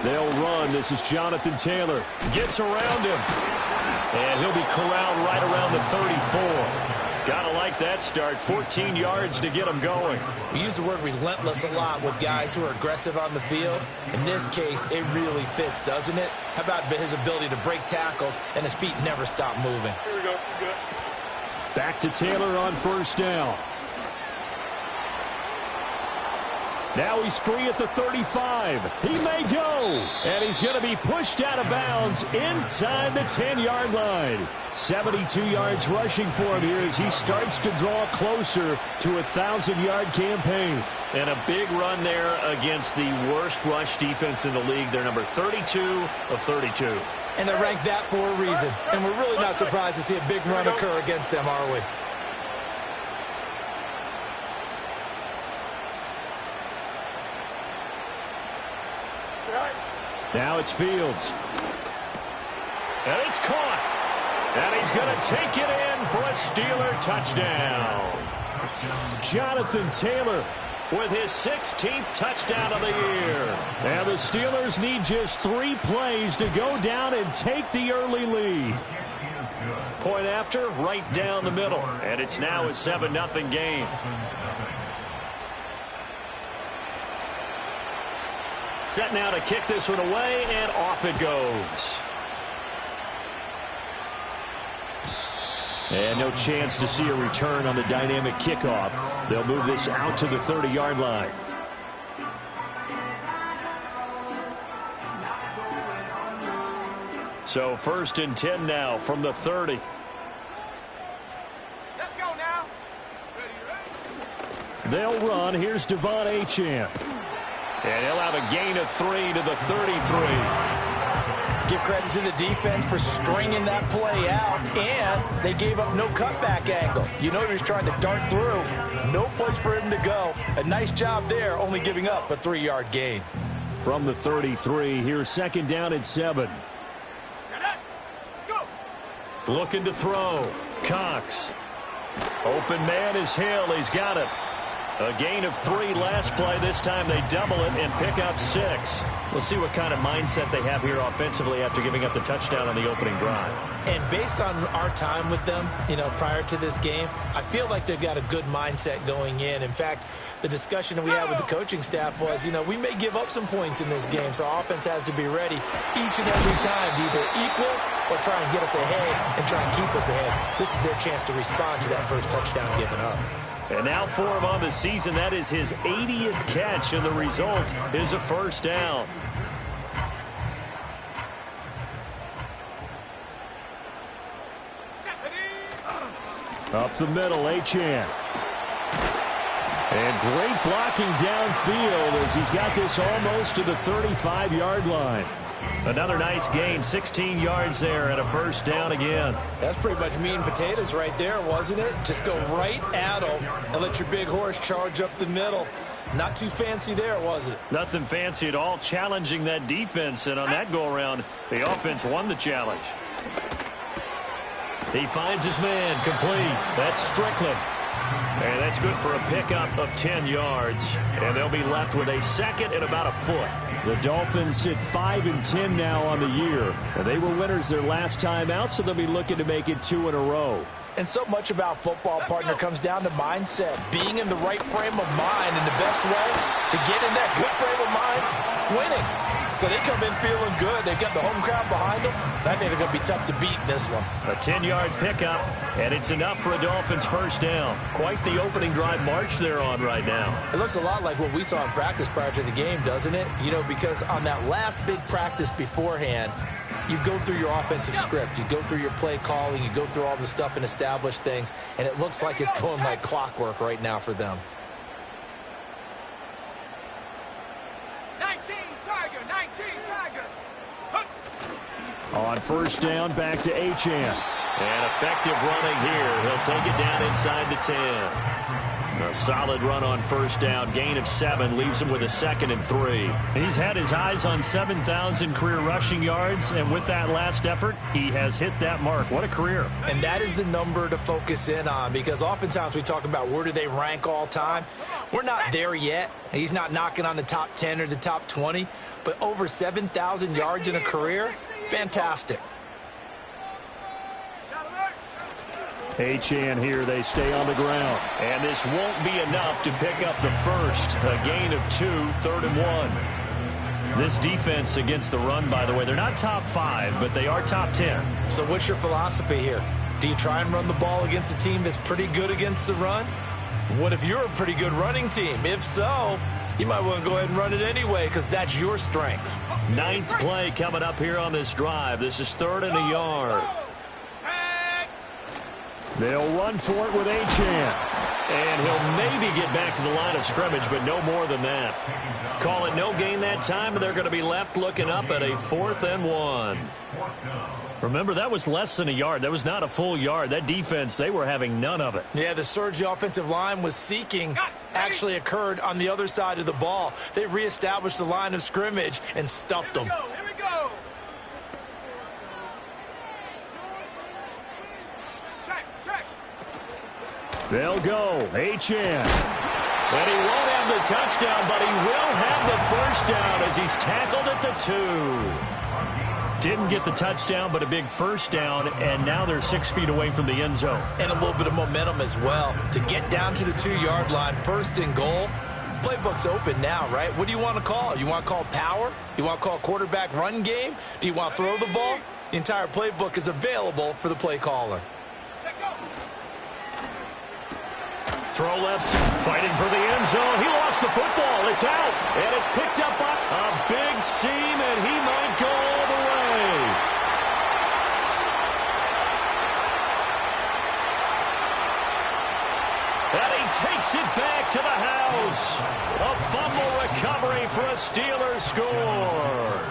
They'll run. This is Jonathan Taylor. Gets around him. And he'll be corralled right around the 34. Gotta like that start. 14 yards to get him going. We use the word relentless a lot with guys who are aggressive on the field. In this case, it really fits, doesn't it? How about his ability to break tackles and his feet never stop moving? Here we go. Good. Back to Taylor on first down. Now he's free at the 35. He may go. And he's going to be pushed out of bounds inside the 10-yard line. 72 yards rushing for him here as he starts to draw closer to a 1,000-yard campaign. And a big run there against the worst rush defense in the league. They're number 32 of 32. And they're ranked that for a reason. And we're really not surprised to see a big run occur against them, are we? Now it's Fields. And it's caught. And he's going to take it in for a Steeler touchdown. Jonathan Taylor with his 16th touchdown of the year. And the Steelers need just 3 plays to go down and take the early lead. Point after, right down the middle. And it's now a 7-0 game. Set now to kick this one away, and off it goes. And no chance to see a return on the dynamic kickoff. They'll move this out to the 30-yard line. So 1st and 10 now from the 30. Let's go now. They'll run. Here's Devon Achane. And he'll have a gain of 3 to the 33. Give credit to the defense for stringing that play out, and they gave up no cutback angle. You know he was trying to dart through. No place for him to go. A nice job there, only giving up a 3-yard gain. From the 33, here's 2nd down and 7. Looking to throw. Cox. Open man is Hill. He's got it. A gain of 3 last play. This time they double it and pick up 6. We'll see what kind of mindset they have here offensively after giving up the touchdown on the opening drive. And based on our time with them, prior to this game, I feel like they've got a good mindset going in. In fact, the discussion that we had with the coaching staff was, we may give up some points in this game, so our offense has to be ready each and every time to either equal or try and get us ahead and try and keep us ahead. This is their chance to respond to that first touchdown given up. And now for him on the season, that is his 80th catch, and the result is a first down. Up the middle, Achane. And great blocking downfield as he's got this almost to the 35-yard line. Another nice gain, 16 yards there and a first down again. That's pretty much meat and potatoes right there, wasn't it? Just go right at them and let your big horse charge up the middle. Not too fancy there, was it? Nothing fancy at all, challenging that defense, and on that go-around, the offense won the challenge. He finds his man, complete. That's Strickland. And that's good for a pickup of 10 yards. And they'll be left with a 2nd and about a foot. The Dolphins sit 5-10 now on the year. And they were winners their last time out, so they'll be looking to make it 2 in a row. And so much about football, partner, comes down to mindset. Being in the right frame of mind, and the best way to get in that good frame of mind, winning. So they come in feeling good. They've got the home crowd behind them. I think they're going to be tough to beat in this one. A 10-yard pickup, and it's enough for a Dolphins first down. Quite the opening drive march they're on right now. It looks a lot like what we saw in practice prior to the game, doesn't it? Because on that last big practice beforehand, you go through your offensive script. You go through your play calling. You go through all the stuff and establish things. And it looks like it's going like clockwork right now for them. 19 Tiger. On first down, back to Achane. And effective running here. He'll take it down inside the 10. A solid run on first down. Gain of 7 leaves him with a 2nd and 3. He's had his eyes on 7,000 career rushing yards, and with that last effort, he has hit that mark. What a career. And that is the number to focus in on, because oftentimes we talk about where do they rank all time. We're not there yet. He's not knocking on the top 10 or the top 20, but over 7,000 yards in a career, fantastic. Achane here, they stay on the ground. And this won't be enough to pick up the first. A gain of 2, 3rd and 1. This defense against the run, by the way, they're not top 5, but they are top 10. So what's your philosophy here? Do you try and run the ball against a team that's pretty good against the run? What if you're a pretty good running team? If so, you might want to go ahead and run it anyway, because that's your strength. 9th play coming up here on this drive. This is 3rd and a yard. They'll run for it with Achane. And he'll maybe get back to the line of scrimmage, but no more than that. Call it no gain that time, and they're going to be left looking up at a 4th and 1. Remember, that was less than a yard. That was not a full yard. That defense, they were having none of it. Yeah, the surge the offensive line was seeking actually occurred on the other side of the ball. They reestablished the line of scrimmage and stuffed them. They'll go. Achane. And he won't have the touchdown, but he will have the first down as he's tackled at the 2. Didn't get the touchdown, but a big first down, and now they're 6 feet away from the end zone. And a little bit of momentum as well to get down to the 2-yard line, 1st and goal. Playbook's open now, right? What do you want to call? You want to call power? You want to call quarterback run game? Do you want to throw the ball? The entire playbook is available for the play caller. Throw left, fighting for the end zone. He lost the football. It's out, and it's picked up by a big seam, and he might go all the way. And he takes it back to the house. A fumble recovery for a Steelers score.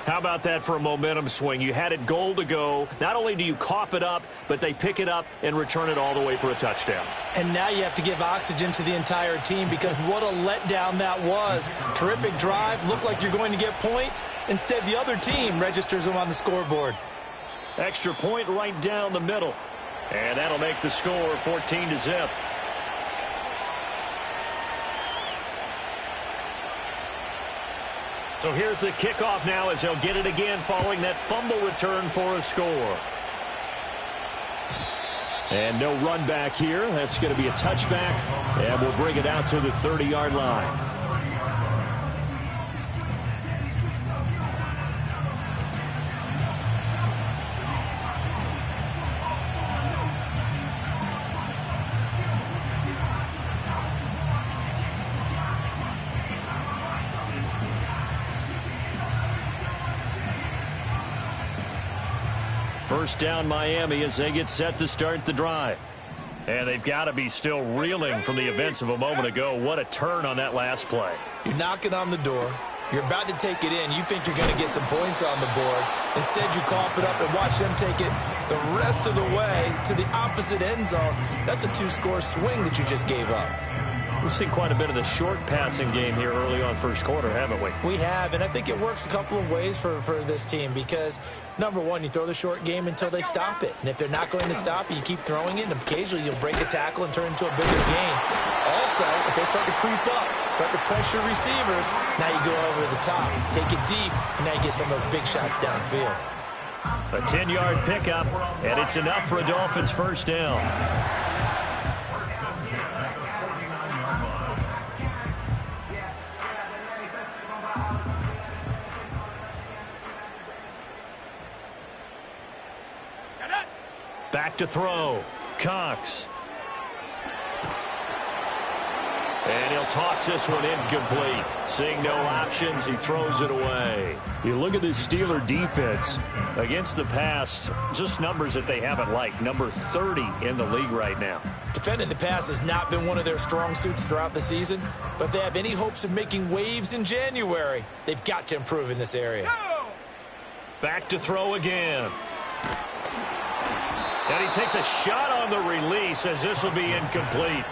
How about that for a momentum swing? You had it goal to go. Not only do you cough it up, but they pick it up and return it all the way for a touchdown. And now you have to give oxygen to the entire team, because what a letdown that was. Terrific drive. Looked like you're going to get points. Instead, the other team registers them on the scoreboard. Extra point right down the middle. And that'll make the score 14-0. So here's the kickoff now as they'll get it again following that fumble return for a score. And no run back here. That's going to be a touchback, and we'll bring it out to the 30-yard line. First down Miami as they get set to start the drive. And they've got to be still reeling from the events of a moment ago. What a turn on that last play. You're knocking on the door. You're about to take it in. You think you're going to get some points on the board. Instead, you cough it up and watch them take it the rest of the way to the opposite end zone. That's a 2-score swing that you just gave up. We've seen quite a bit of the short passing game here early on first quarter, haven't we? We have, and I think it works a couple of ways for this team because, number one, you throw the short game until they stop it. And if they're not going to stop it, you keep throwing it, and occasionally you'll break a tackle and turn into a bigger gain. Also, if they start to creep up, start to pressure receivers, now you go over the top, take it deep, and now you get some of those big shots downfield. A 10-yard pickup, and it's enough for a Dolphins first down. Back to throw. Cox. And he'll toss this one incomplete. Seeing no options, he throws it away. You look at this Steeler defense. Against the pass, just numbers that they haven't liked. Number 30 in the league right now. Defending the pass has not been one of their strong suits throughout the season. But if they have any hopes of making waves in January, they've got to improve in this area. Back to throw again. And he takes a shot on the release as this will be incomplete.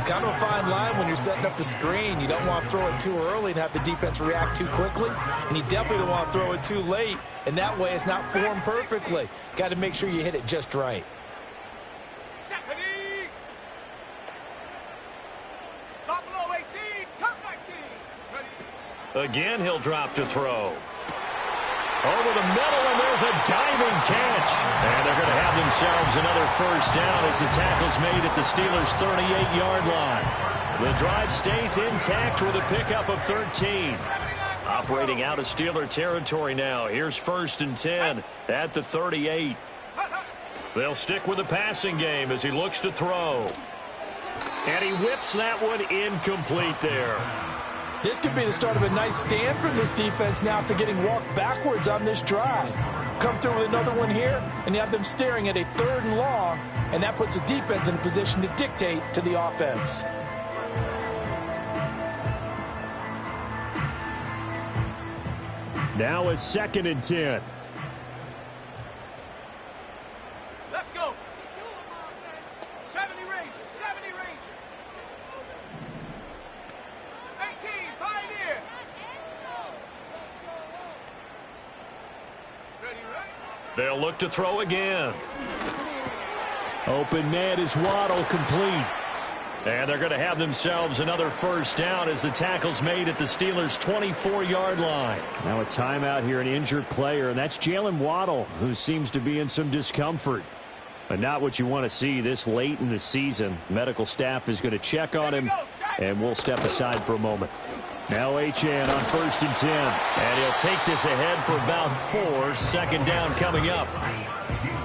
Kind of a fine line when you're setting up the screen. You don't want to throw it too early and have the defense react too quickly. And you definitely don't want to throw it too late. And that way it's not formed perfectly. Got to make sure you hit it just right. Again, he'll drop to throw. Over the middle, and there's a diving catch. And they're going to have themselves another first down as the tackle's made at the Steelers' 38-yard line. The drive stays intact with a pickup of 13. Operating out of Steeler territory now. Here's 1st and 10 at the 38. They'll stick with the passing game as he looks to throw. And he whips that one incomplete there. This could be the start of a nice stand from this defense now after getting walked backwards on this drive. Come through with another one here, and you have them staring at a 3rd and long, and that puts the defense in a position to dictate to the offense. Now a 2nd and 10. Let's go. 70 Ranger, 70 Ranger. 18, Pioneer. Ready, right? They'll look to throw again. Open man is Waddle, complete. And they're going to have themselves another first down as the tackle's made at the Steelers' 24-yard line. Now a timeout here, an injured player, and that's Jalen Waddle, who seems to be in some discomfort. But not what you want to see this late in the season. Medical staff is going to check on him, and we'll step aside for a moment. Now Achane on 1st and 10. And he'll take this ahead for about 4. 2nd down coming up.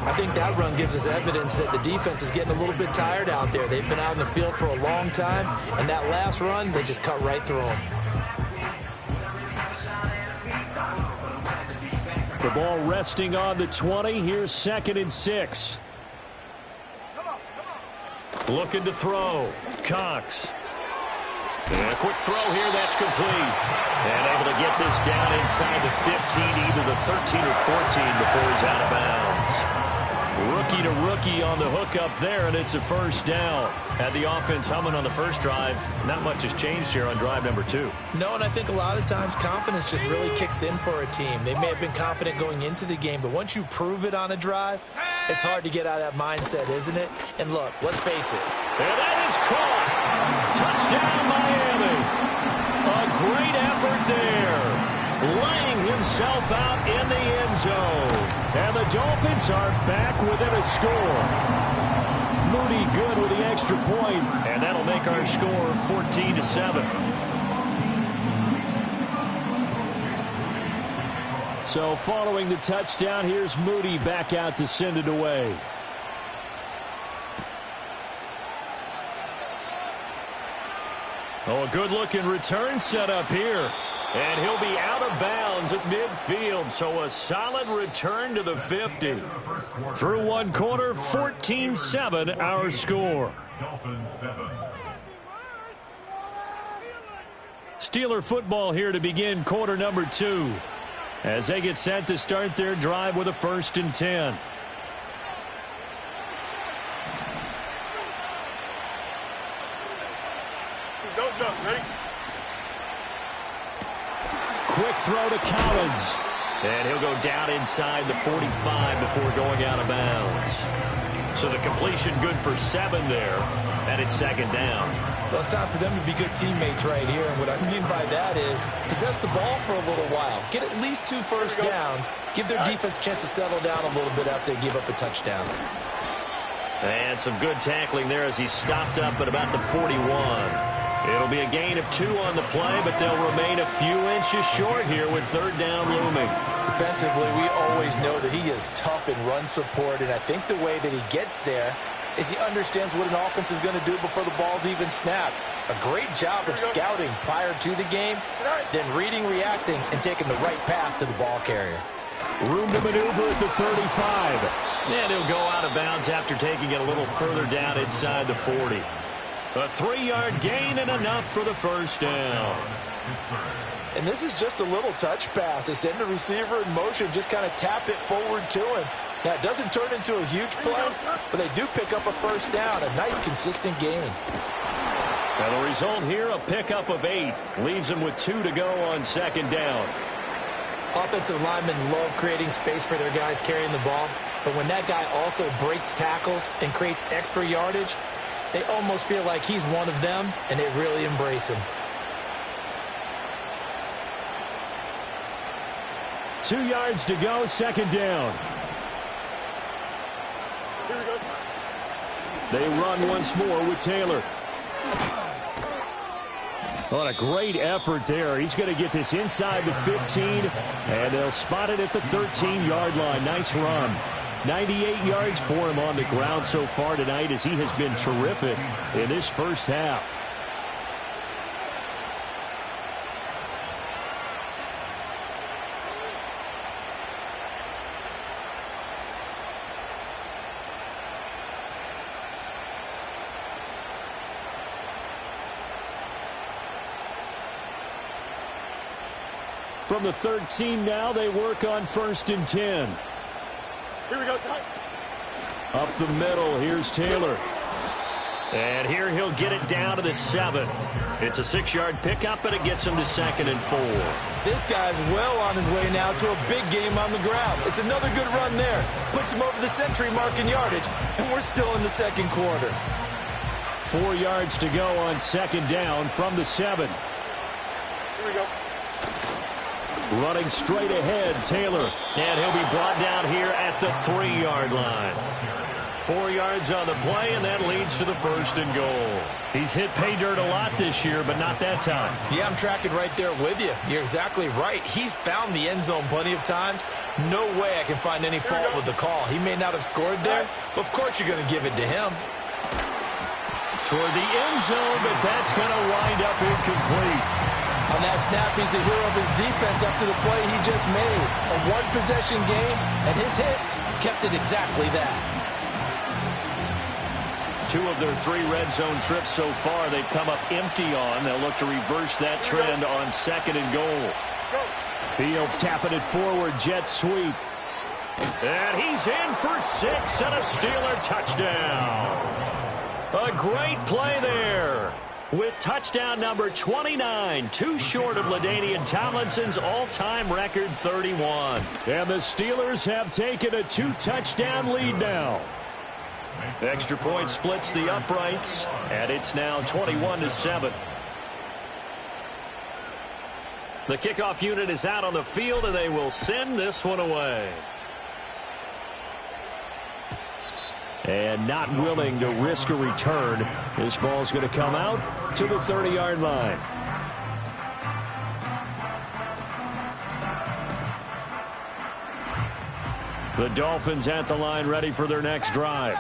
I think that run gives us evidence that the defense is getting a little bit tired out there. They've been out in the field for a long time, and that last run, they just cut right through them. The ball resting on the 20. Here's 2nd and 6. Looking to throw. Cox. And a quick throw here. That's complete. And able to get this down inside the 15, either the 13 or 14 before he's out of bounds. Rookie to rookie on the hook up there, and it's a first down. Had the offense humming on the first drive. Not much has changed here on drive number 2. No, and I think a lot of times confidence just really kicks in for a team. They may have been confident going into the game, but once you prove it on a drive, it's hard to get out of that mindset, isn't it? And look, let's face it. And that is caught. Touchdown, Miami. A great effort there. Laying himself out in the end zone. And the Dolphins are back within a score. Moody good with the extra point. And that'll make our score 14-7. So following the touchdown, here's Moody back out to send it away. Oh, a good-looking return set up here. And he'll be out of bounds at midfield, so a solid return to the 50. Through one quarter, 14-7 our score. Steeler football here to begin quarter number 2 as they get set to start their drive with a 1st and 10. Don't jump, ready? Quick throw to Collins. And he'll go down inside the 45 before going out of bounds. So the completion good for 7 there, and it's 2nd down. Well, it's time for them to be good teammates right here, and what I mean by that is possess the ball for a little while. Get at least 2 first downs. Give their defense a chance to settle down a little bit after they give up a touchdown. And some good tackling there as he stopped up at about the 41. It'll be a gain of 2 on the play, but they'll remain a few inches short here with 3rd down looming. Defensively, we always know that he is tough in run support, and I think the way that he gets there is he understands what an offense is going to do before the ball's even snapped. A great job of scouting prior to the game, then reading, reacting, and taking the right path to the ball carrier. Room to maneuver at the 35. And he'll go out of bounds after taking it a little further down inside the 40. A 3-yard gain and enough for the first down. And this is just a little touch pass. They send the receiver in motion, just kind of tap it forward to him. Now, it doesn't turn into a huge play, but they do pick up a first down. A nice, consistent gain. Now the result here, a pickup of 8. Leaves them with 2 to go on second down. Offensive linemen love creating space for their guys carrying the ball, but when that guy also breaks tackles and creates extra yardage, they almost feel like he's one of them, and they really embrace him. 2 yards to go, second down. Here we go. They run once more with Taylor. What a great effort there. He's going to get this inside the 15, and they'll spot it at the 13-yard line. Nice run. 98 yards for him on the ground so far tonight, as he has been terrific in this first half. From the 13 now, they work on 1st and 10. Here we go, Ty. Up the middle, here's Taylor. And here he'll get it down to the 7. It's a 6-yard pickup, but it gets him to 2nd and 4. This guy's well on his way now to a big game on the ground. It's another good run there. Puts him over the century mark in yardage, and we're still in the second quarter. 4 yards to go on second down from the 7. Here we go. Running straight ahead, Taylor. And he'll be brought down here at the 3-yard line. 4 yards on the play, and that leads to the 1st and goal. He's hit pay dirt a lot this year, but not that time. Yeah, I'm tracking right there with you. You're exactly right. He's found the end zone plenty of times. No way I can find any fault with the call. He may not have scored there, but of course you're going to give it to him. Toward the end zone, but that's going to wind up incomplete. On that snap, he's the hero of his defense up to the play he just made. A one-possession game, and his hit kept it exactly that. 2 of their 3 red zone trips so far they've come up empty on. They'll look to reverse that trend on 2nd and goal. Fields tapping it forward, jet sweep. And he's in for 6 and a Steeler touchdown. A great play there. With touchdown number 29, 2 short of LaDainian Tomlinson's all-time record 31. And the Steelers have taken a 2-touchdown lead now. Extra point splits the uprights, and it's now 21-7. The kickoff unit is out on the field, and they will send this one away. And not willing to risk a return. This ball's going to come out to the 30-yard line. The Dolphins at the line, ready for their next drive.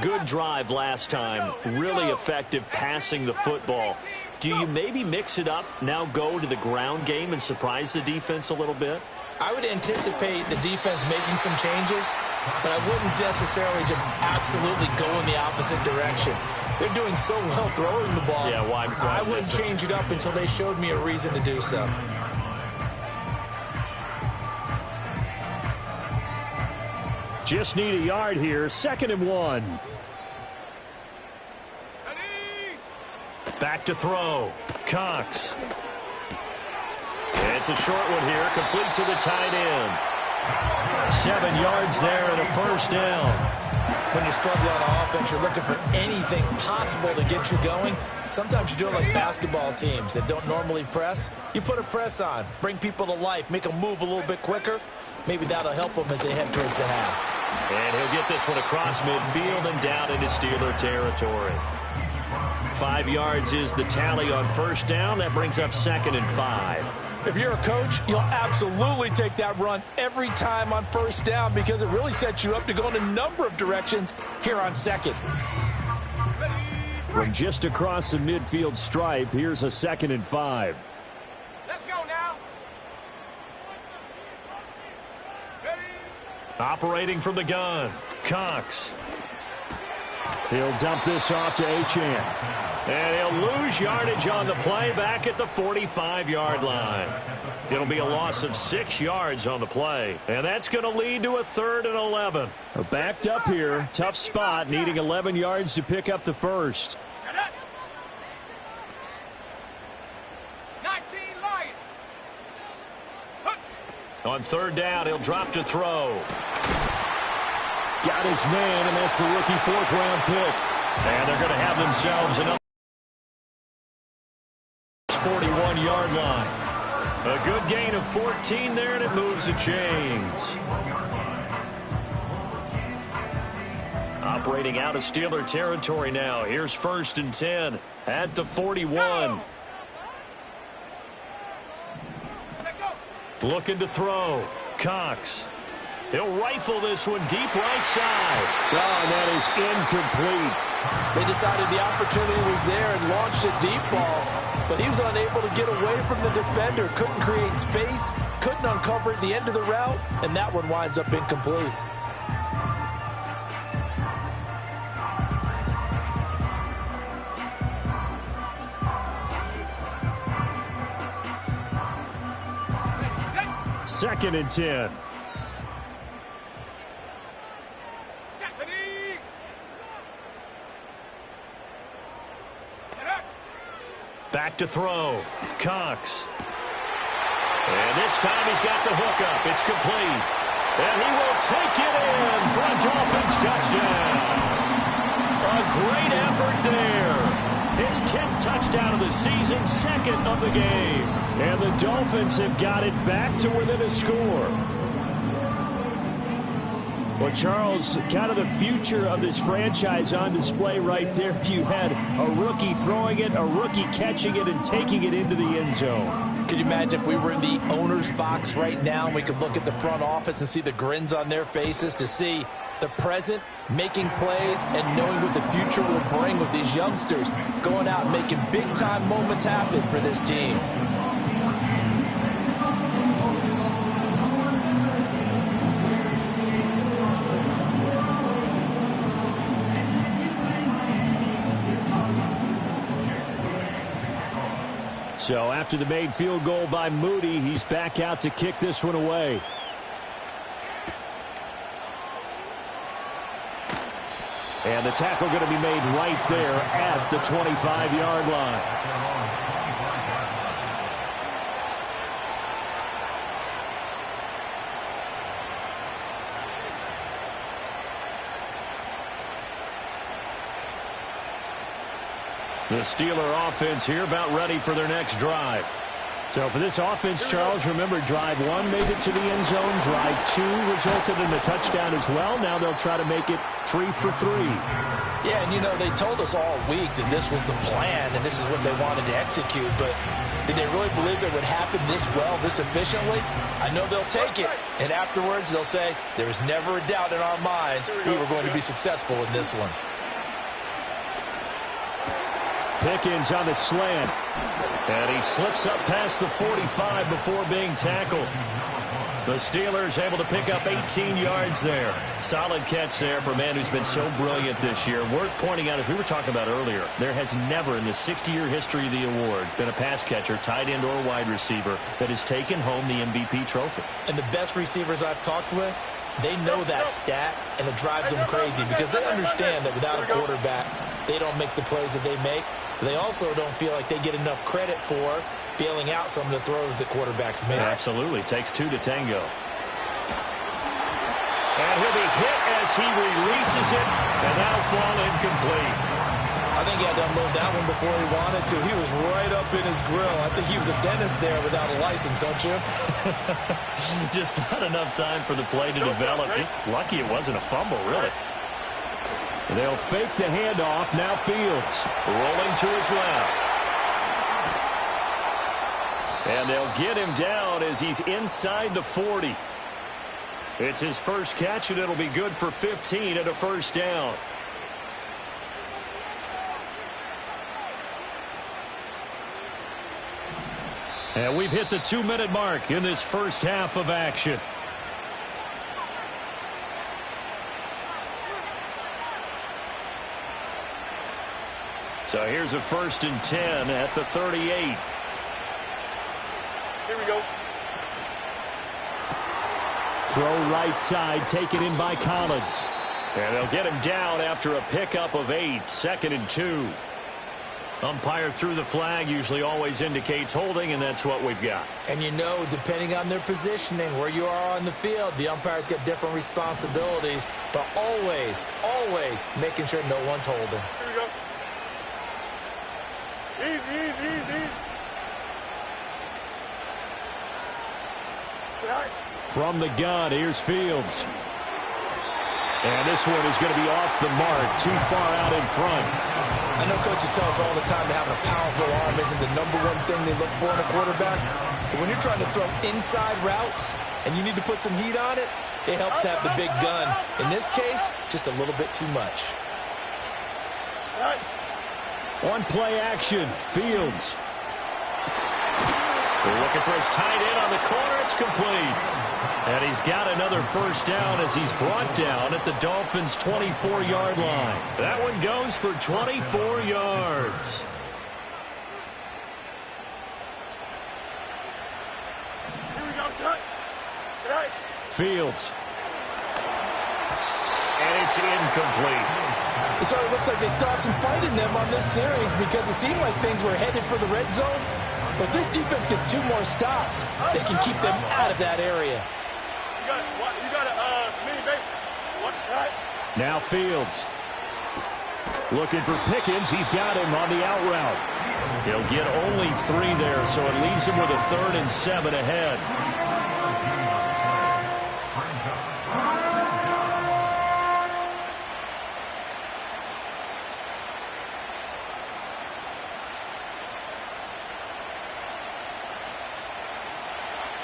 Good drive last time. Really effective passing the football. Do you maybe mix it up, now go to the ground game and surprise the defense a little bit? I would anticipate the defense making some changes, but I wouldn't necessarily just absolutely go in the opposite direction. They're doing so well throwing the ball. Yeah, why I wouldn't change it up until they showed me a reason to do so. Just need a yard here, 2nd and 1. Back to throw. Cox. It's a short one here, complete to the tight end. 7 yards there and a first down. When you're struggling on offense, you're looking for anything possible to get you going. Sometimes you do it like basketball teams that don't normally press. You put a press on, bring people to life, make them move a little bit quicker. Maybe that'll help them as they head towards the half. And he'll get this one across midfield and down into Steeler territory. 5 yards is the tally on first down. That brings up 2nd and 5. If you're a coach, you'll absolutely take that run every time on first down because it really sets you up to go in a number of directions here on 2nd. From just across the midfield stripe, here's a 2nd and 5. Let's go now. Operating from the gun, Cox. He'll dump this off to Achane. And he'll lose yardage on the play back at the 45-yard line. It'll be a loss of 6 yards on the play. And that's going to lead to a 3rd and 11. Backed up here. Tough spot. Needing 11 yards to pick up the first. 19 Lions. On 3rd down, he'll drop to throw. Got his man, and that's the rookie 4th-round pick. And they're going to have themselves another 41-yard line. A good gain of 14 there, and it moves the chains. Operating out of Steeler territory now. Here's 1st and 10 at the 41. Looking to throw. Cox. He'll rifle this one deep right side. Oh, and that is incomplete. They decided the opportunity was there and launched a deep ball, but he was unable to get away from the defender. Couldn't create space, couldn't uncover the end of the route, and that one winds up incomplete. Second and 10. Back to throw. Cox. And this time he's got the hook up. It's complete. And he will take it in for a Dolphins touchdown. A great effort there. His 10th touchdown of the season, 2nd of the game. And the Dolphins have got it back to within a score. Well, Charles, kind of the future of this franchise on display right there. You had a rookie throwing it, a rookie catching it, and taking it into the end zone. Could you imagine if we were in the owner's box right now and we could look at the front office and see the grins on their faces, to see the present making plays and knowing what the future will bring with these youngsters going out and making big-time moments happen for this team. So after the made field goal by Moody, he's back out to kick this one away. And the tackle going to be made right there at the 25-yard line. The Steeler offense here about ready for their next drive. So for this offense, Charles, remember, drive 1 made it to the end zone. Drive 2 resulted in a touchdown as well. Now they'll try to make it 3 for 3. Yeah, and you know, they told us all week that this was the plan and this is what they wanted to execute, but did they really believe it would happen this well, this efficiently? I know they'll take it, and afterwards they'll say, there was never a doubt in our minds we were going to be successful in this one. Pickens on the slant. And he slips up past the 45 before being tackled. The Steelers able to pick up 18 yards there. Solid catch there for a man who's been so brilliant this year. Worth pointing out, as we were talking about earlier, there has never in the 60-year history of the award been a pass catcher, tight end, or wide receiver that has taken home the MVP trophy. And the best receivers I've talked with, they know that stat, and it drives them crazy because they understand that without a quarterback, they don't make the plays that they make. They also don't feel like they get enough credit for bailing out some of the throws that quarterbacks make. Absolutely. Takes 2 to tango. And he'll be hit as he releases it, and that'll fall incomplete. I think he had to unload that one before he wanted to. He was right up in his grill. I think he was a dentist there without a license, don't you? Just not enough time for the play to develop. Lucky it wasn't a fumble, really. They'll fake the handoff. Now Fields rolling to his left. And they'll get him down as he's inside the 40. It's his first catch, and it'll be good for 15 and a first down. And we've hit the 2-minute mark in this first half of action. So here's a 1st and 10 at the 38. Here we go. Throw right side, taken in by Collins. And they'll get him down after a pickup of 8, 2nd and 2. Umpire threw the flag, usually always indicates holding, and that's what we've got. And you know, depending on their positioning, where you are on the field, the umpire's got different responsibilities, but always, always making sure no one's holding. Here we go. Easy, easy, easy. Right. From the gun, here's Fields. And this one is going to be off the mark, too far out in front. I know coaches tell us all the time that having a powerful arm isn't the #1 thing they look for in a quarterback. But when you're trying to throw inside routes and you need to put some heat on it, it helps have the big gun. In this case, just a little bit too much. Right. On play action, Fields. They're looking for his tight end on the corner. It's complete. And he's got another 1st down as he's brought down at the Dolphins' 24-yard line. That one goes for 24 yards. Here we go, son. Right. Fields. And it's incomplete. So it looks like they stopped some fight in them on this series because it seemed like things were headed for the red zone. But this defense gets 2 more stops. They can keep them out of that area. You got a mini base. What? Right. Now Fields. Looking for Pickens. He's got him on the out route. He'll get only 3 there, so it leaves him with a 3rd and 7 ahead.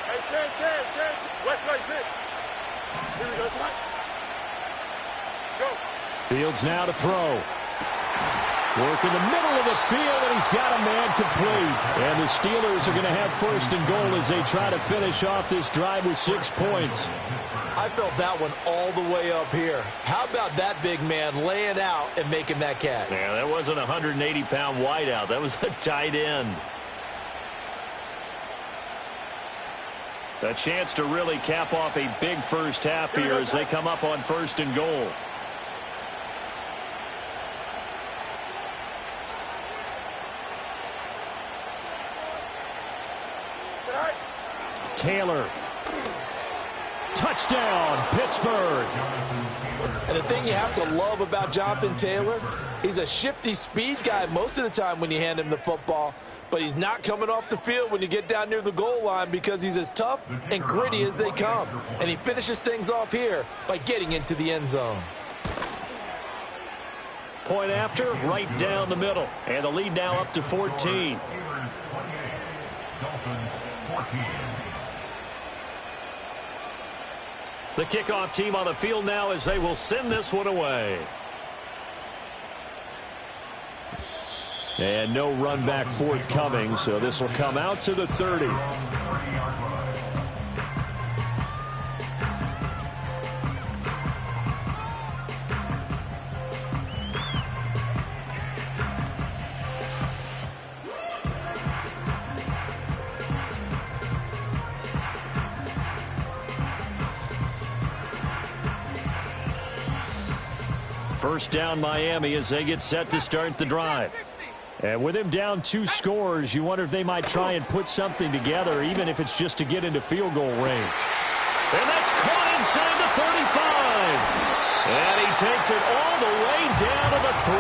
Hey, 10. West right six. Here we go, son. Go. Fields now to throw. Work in the middle of the field, and he's got a man complete. And the Steelers are going to have 1st and goal as they try to finish off this drive with 6 points. I felt that one all the way up here. How about that big man laying out and making that catch? Yeah, that wasn't a 180-pound wideout. That was a tight end. A chance to really cap off a big 1st half here as they come up on 1st and goal. Taylor. Touchdown, Pittsburgh. And the thing you have to love about Jonathan Taylor, he's a shifty speed guy most of the time when you hand him the football. But he's not coming off the field when you get down near the goal line because he's as tough and gritty as they come. And he finishes things off here by getting into the end zone. Point after, right down the middle. And the lead now up to 14. The kickoff team on the field now as they will send this one away. And no run back forthcoming, so this will come out to the 30. First down Miami as they get set to start the drive. And with him down 2 scores, you wonder if they might try and put something together, even if it's just to get into field goal range. And that's caught inside the 35. And he takes it all the way down to the 3.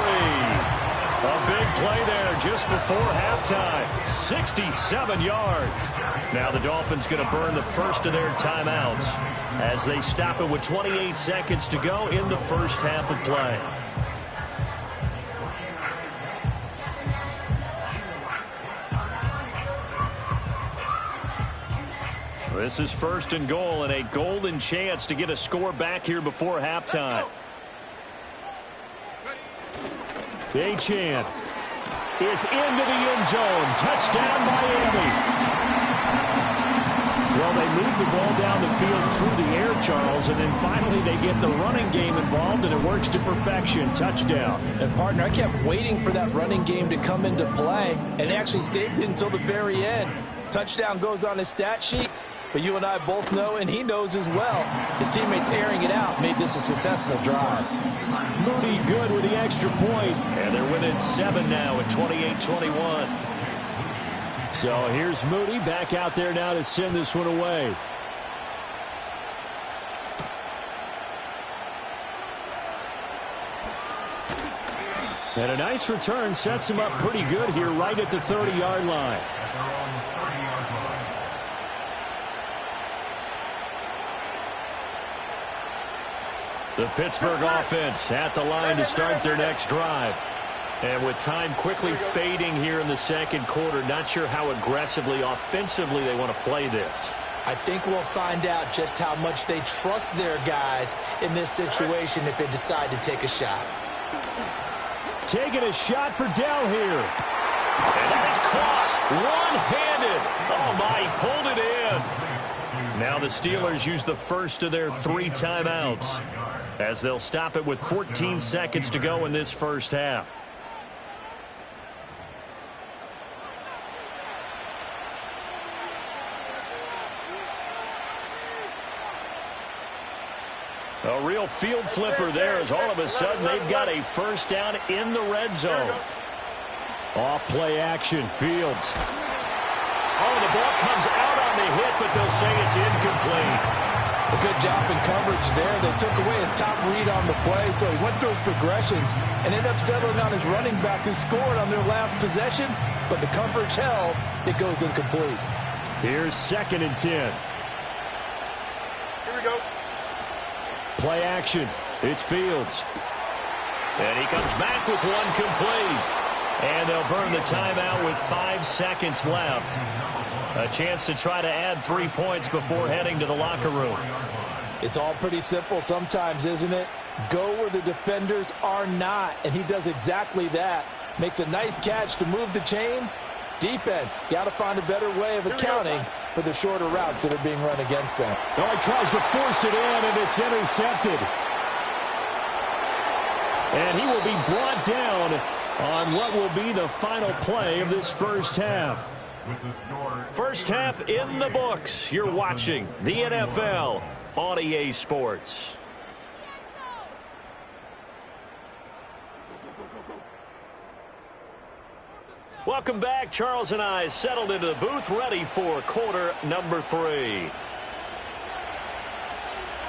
A big play there just before halftime. 67 yards. Now the Dolphins going to burn the first of their timeouts as they stop it with 28 seconds to go in the first half of play. This is 1st and goal and a golden chance to get a score back here before halftime. Achane is into the end zone. Touchdown, Miami. Well, they move the ball down the field through the air, Charles, and then finally they get the running game involved, and it works to perfection. Touchdown. And, partner, I kept waiting for that running game to come into play, and actually saved it until the very end. Touchdown goes on his stat sheet, but you and I both know, and he knows as well, his teammates airing it out made this a successful drive. Moody good with the extra point. And they're within 7 now at 28-21. So here's Moody back out there now to send this one away. And a nice return sets him up pretty good here right at the 30-yard line. The Pittsburgh offense at the line to start their next drive. And with time quickly fading here in the second quarter, not sure how aggressively, offensively they want to play this. I think we'll find out just how much they trust their guys in this situation if they decide to take a shot. Taking a shot for Dell here. And that is caught one-handed. Oh, my, he pulled it in. Now the Steelers use the first of their 3 timeouts as they'll stop it with 14 seconds to go in this first half. A real field flipper there as all of a sudden they've got a first down in the red zone. Off play action, Fields. Oh, the ball comes out on the hit, but they'll say it's incomplete. A good job in coverage there. They took away his top read on the play, so he went through his progressions and ended up settling on his running back who scored on their last possession, but the coverage held. It goes incomplete. Here's 2nd and 10. Here we go. Play action. It's Fields. And he comes back with one complete. And they'll burn the timeout with 5 seconds left. A chance to try to add 3 points before heading to the locker room. It's all pretty simple sometimes, isn't it? Go where the defenders are not, and he does exactly that. Makes a nice catch to move the chains. Defense, got to find a better way of accounting for the shorter routes that are being run against them. Oh, he tries to force it in, and it's intercepted. And he will be brought down on what will be the final play of this first half. First half in the books. You're watching the NFL on EA Sports. Welcome back. Charles and I settled into the booth, ready for quarter number 3.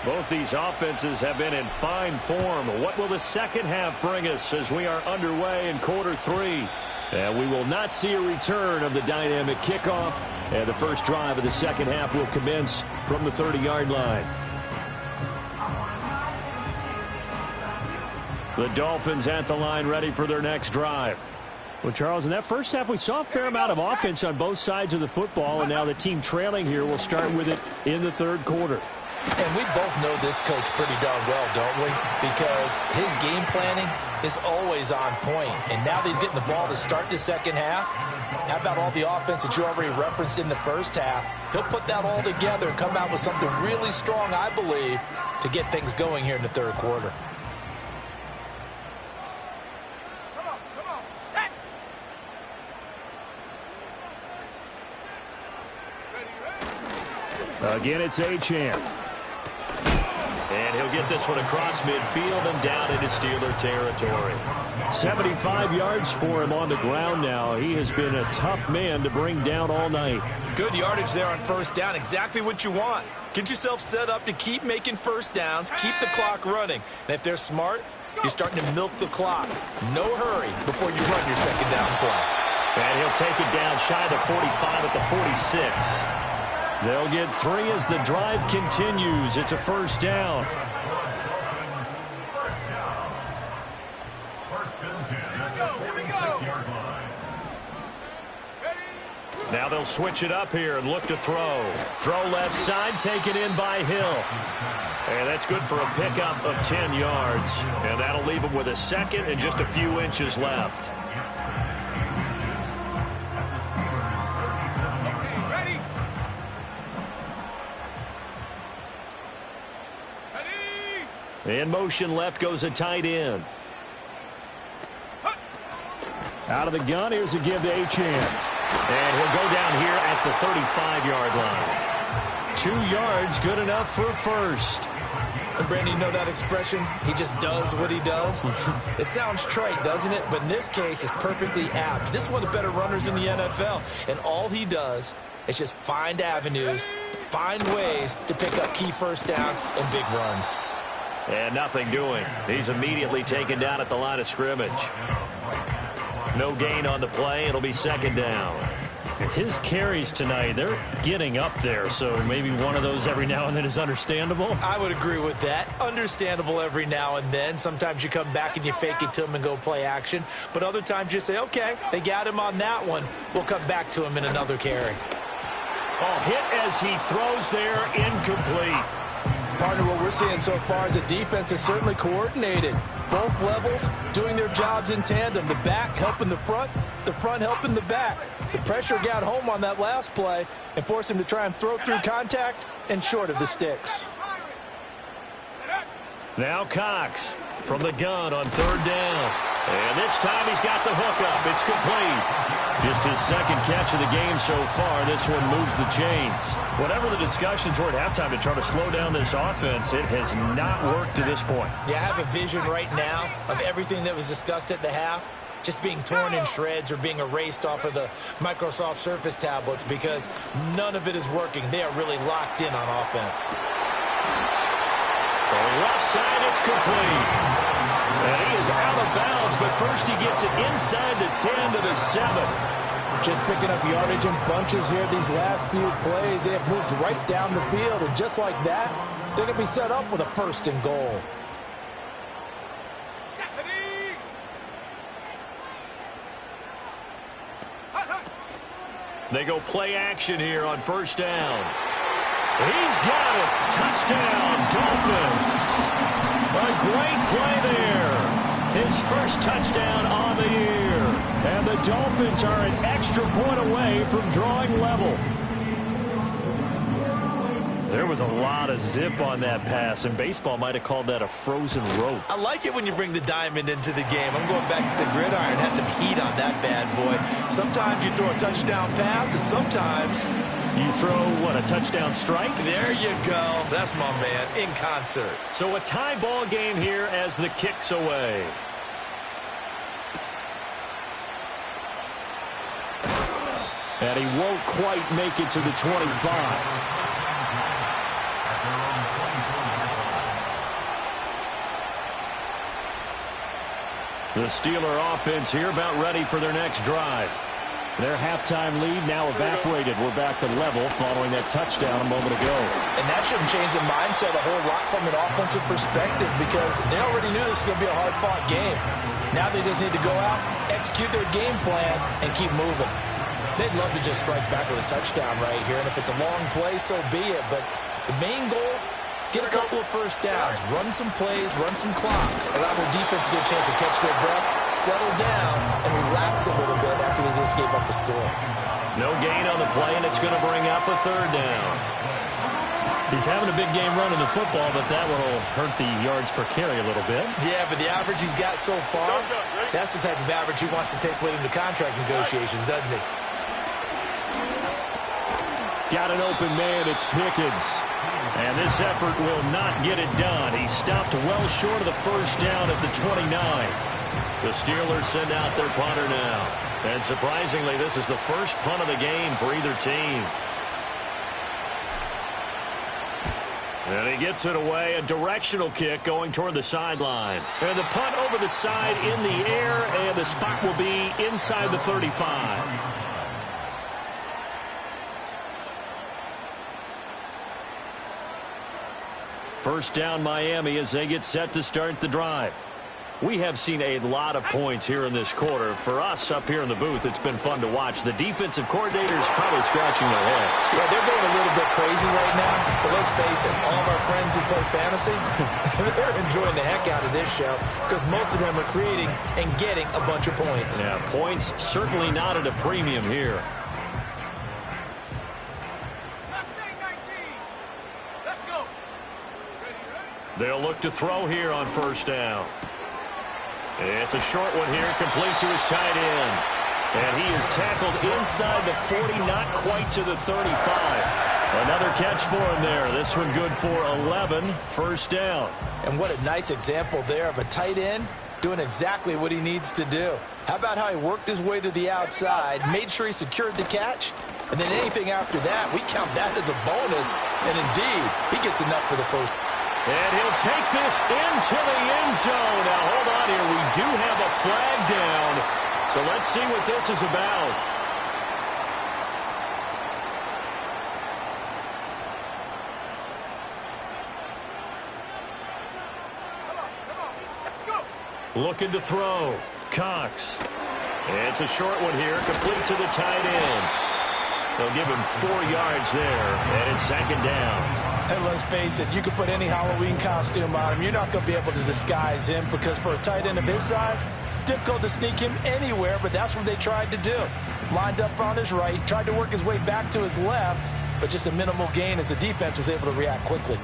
Both these offenses have been in fine form. What will the second half bring us as we are underway in quarter 3? And we will not see a return of the dynamic kickoff. And the first drive of the second half will commence from the 30-yard line. The Dolphins at the line ready for their next drive. Well, Charles, in that first half, we saw a fair amount of offense on both sides of the football. And now the team trailing here will start with it in the third quarter. And we both know this coach pretty darn well, don't we? Because his game planning is always on point. And now that he's getting the ball to start the second half, how about all the offense that you already referenced in the first half? He'll put that all together and come out with something really strong, I believe, to get things going here in the third quarter. Again, it's Achane. And he'll get this one across midfield and down into Steeler territory. 75 yards for him on the ground now. He has been a tough man to bring down all night. Good yardage there on first down. Exactly what you want. Get yourself set up to keep making first downs, keep the clock running. And if they're smart, you're starting to milk the clock. No hurry before you run your second down play. And he'll take it down shy of the 45 at the 46. They'll get 3 as the drive continues. It's a first down. Now they'll switch it up here and look to throw. Throw left side, taken in by Hill. And that's good for a pickup of 10 yards. And that'll leave him with a second and just a few inches left. In motion left goes a tight end. Out of the gun, here's a give to Achane. And he'll go down here at the 35-yard line. 2 yards, good enough for a first. And Brandon, you know that expression? He just does what he does. It sounds trite, doesn't it? But in this case, it's perfectly apt. This is one of the better runners in the NFL. And all he does is just find avenues, find ways to pick up key first downs and big runs. And nothing doing. He's immediately taken down at the line of scrimmage. No gain on the play. It'll be second down. His carries tonight, they're getting up there, so maybe one of those every now and then is understandable. I would agree with that. Understandable every now and then. Sometimes you come back and you fake it to him and go play action. But other times you say, okay, they got him on that one. We'll come back to him in another carry. Oh, hit as he throws there, incomplete. Partner, what we're seeing so far is the defense is certainly coordinated. Both levels doing their jobs in tandem. The back helping the front helping the back. The pressure got home on that last play and forced him to try and throw through contact and short of the sticks. Now Cox from the gun on third down. And this time he's got the hook up. It's complete. Just his second catch of the game so far. This one moves the chains. Whatever the discussions were at halftime to try to slow down this offense, it has not worked to this point. Yeah, I have a vision right now of everything that was discussed at the half just being torn in shreds or being erased off of the Microsoft Surface tablets because none of it is working. They are really locked in on offense. So left side, it's complete. And he is out of bounds, but first he gets it inside the 10 to the 7. Just picking up yardage in bunches here these last few plays. They have moved right down the field, and just like that, they're going to be set up with a first and goal. They go play action here on first down. He's got it. Touchdown, Dolphins. A great play there. His first touchdown on the year. And the Dolphins are an extra point away from drawing level. There was a lot of zip on that pass, and baseball might have called that a frozen rope. I like it when you bring the diamond into the game. I'm going back to the gridiron. Had some heat on that bad boy. Sometimes you throw a touchdown pass, and sometimes you throw, what, a touchdown strike? There you go. That's my man, in concert. So a tie ball game here as the kick's away. And he won't quite make it to the 25. The Steeler offense here about ready for their next drive. Their halftime lead now evaporated. We're back to level following that touchdown a moment ago. And that shouldn't change the mindset a whole lot from an offensive perspective because they already knew this was going to be a hard-fought game. Now they just need to go out, execute their game plan, and keep moving. They'd love to just strike back with a touchdown right here, and if it's a long play, so be it. But the main goal, get a couple of first downs, run some plays, run some clock, allow their defense a good chance to catch their breath, settle down, and relax a little bit after they just gave up a score. No gain on the play, and it's going to bring up a third down. He's having a big game running the football, but that will hurt the yards per carry a little bit. Yeah, but the average he's got so far, that's the type of average he wants to take with him to contract negotiations, doesn't he? Got an open man. It's Pickens. And this effort will not get it done. He stopped well short of the first down at the 29. The Steelers send out their punter now. And surprisingly, this is the first punt of the game for either team. And he gets it away, a directional kick going toward the sideline. And the punt over the side in the air, and the spot will be inside the 35. First down Miami as they get set to start the drive. We have seen a lot of points here in this quarter. For us up here in the booth, it's been fun to watch. The defensive coordinators probably scratching their heads. Yeah, they're going a little bit crazy right now. But let's face it, all of our friends who play fantasy, they're enjoying the heck out of this show because most of them are creating and getting a bunch of points. Yeah, points certainly not at a premium here. They'll look to throw here on first down. It's a short one here, complete to his tight end. And he is tackled inside the 40, not quite to the 35. Another catch for him there. This one good for 11, first down. And what a nice example there of a tight end doing exactly what he needs to do. How about how he worked his way to the outside, made sure he secured the catch, and then anything after that, we count that as a bonus. And indeed, he gets enough for the first. And he'll take this into the end zone. Now, hold on here. We do have a flag down. So let's see what this is about. Looking to throw. Cox. It's a short one here, complete to the tight end. They'll give him 4 yards there, and it's second down. And let's face it, you can put any Halloween costume on him. You're not going to be able to disguise him because for a tight end of his size, difficult to sneak him anywhere, but that's what they tried to do. Lined up on his right, tried to work his way back to his left, but just a minimal gain as the defense was able to react quickly.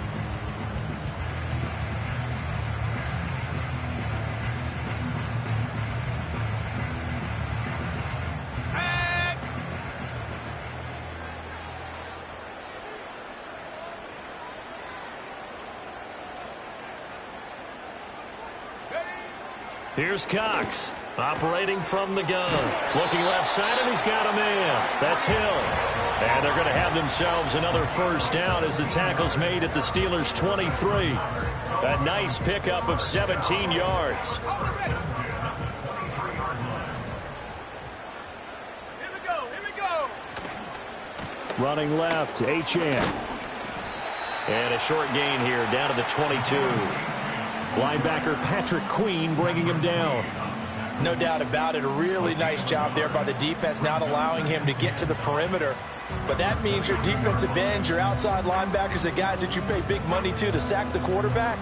Here's Cox, operating from the gun. Looking left side, and he's got a man. That's Hill. And they're going to have themselves another first down as the tackle's made at the Steelers' 23. A nice pickup of 17 yards. Here we go. Running left, Achane. And a short gain here, down to the 22. Linebacker Patrick Queen bringing him down. No doubt about it. A really nice job there by the defense, not allowing him to get to the perimeter. But that means your defensive ends, your outside linebackers, the guys that you pay big money to sack the quarterback,